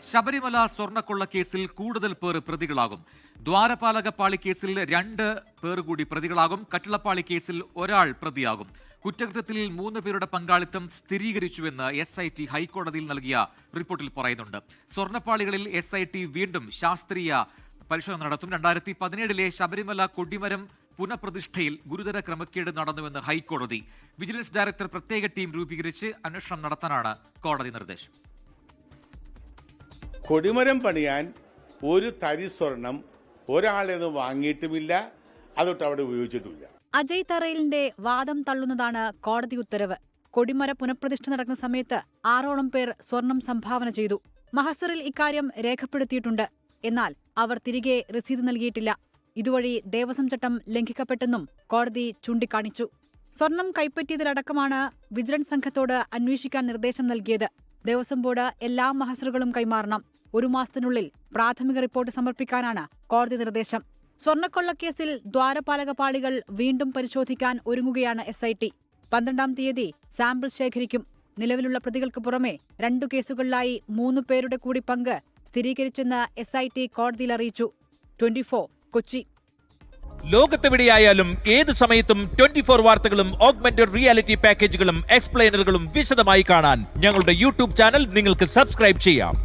ശബരിമല സ്വർണ്ണക്കൊള്ള കേസിൽ കൂടുതൽ പേർ പ്രതികളാകും. ദ്വാരപാലകപ്പാളി കേസിൽ 2 പേർ കൂടി പ്രതികളാകും. കട്ടിളപ്പാളി കേസിൽ ഒരാൾ പ്രതിയാകും. കുറ്റകൃത്യത്തിൽ 3 പേരുടെ പങ്കാളിത്തം സ്ഥിരീകരിച്ചുവെന്ന് SIT ഹൈക്കോടതിയിൽ നൽകിയ റിപ്പോർട്ടിൽ പറയുന്നുണ്ട്. സ്വർണ്ണപ്പാളികളിൽ SIT വീണ്ടും ശാസ്ത്രീയ പരിശോധന നടത്തും. 2017 ശബരിമല കൊടിമരം പുനഃപ്രതിഷ്ഠയിൽ ഗുരുതര ക്രമക്കേട് നടന്നുവെന്ന് ഹൈക്കോടതി. വിജിലൻസ് ഡയറക്ടർ പ്രത്യേക ടീം രൂപീകരിച്ച് അന്വേഷണം നടത്താനാണ് കോടതി നിർദ്ദേശം. കൊടിമരം പണിയാൻ ഒരു തരി സ്വർണം ഒരാളെന്ന് വാങ്ങിയിട്ടുമില്ല, അതൊട്ട് അവിടെ ഉപയോഗിച്ചിട്ടുമില്ല. അജയ് തറയിലിന്റെ വാദം തള്ളുന്നതാണ് കോടതി ഉത്തരവ്. കൊടിമര പുനഃപ്രതിഷ്ഠ നടക്കുന്ന സമയത്ത് 6ഓളം പേർ സ്വർണം സംഭാവന ചെയ്തു. മഹസറിൽ ഇക്കാര്യം രേഖപ്പെടുത്തിയിട്ടുണ്ട്. എന്നാൽ അവർ തിരികെ രസീത് നൽകിയിട്ടില്ല. ഇതുവഴി ദേവസ്വം ചട്ടം ലംഘിക്കപ്പെട്ടെന്നും കോടതി ചൂണ്ടിക്കാണിച്ചു. സ്വർണം കൈപ്പറ്റിയതിലടക്കമാണ് വിജിലൻസ് സംഘത്തോട് അന്വേഷിക്കാൻ നിർദ്ദേശം നൽകിയത്. ദേവസ്വം ബോർഡ് എല്ലാ മഹസറുകളും കൈമാറണം. 1 മാസത്തിനുള്ളിൽ പ്രാഥമിക റിപ്പോർട്ട് സമർപ്പിക്കാനാണ് കോടതി നിർദ്ദേശം. സ്വർണ്ണക്കൊള്ളക്കേസിൽ ദ്വാരപാലകപ്പാളികൾ വീണ്ടും പരിശോധിക്കാൻ ഒരുങ്ങുകയാണ് SIT. 12-ാം തീയതി സാമ്പിൾ ശേഖരിക്കും. നിലവിലുള്ള പ്രതികൾക്ക് പുറമെ 2 കേസുകളിലായി 3 പേരുടെ കൂടി പങ്ക് സ്ഥിരീകരിച്ചെന്ന് SIT കോടതിയിൽ അറിയിച്ചു. 24 കൊച്ചി. ലോകത്തെവിടെയായാലും ഏത് സമയത്തും 24 വാർത്തകളും ഓഗ്മെന്റഡ് റിയാലിറ്റി പാക്കേജുകളും എക്സ്പ്ലെയിനറുകളും വിശദമായി കാണാൻ ഞങ്ങളുടെ YouTube ചാനൽ നിങ്ങൾക്ക് സബ്സ്ക്രൈബ് ചെയ്യാം.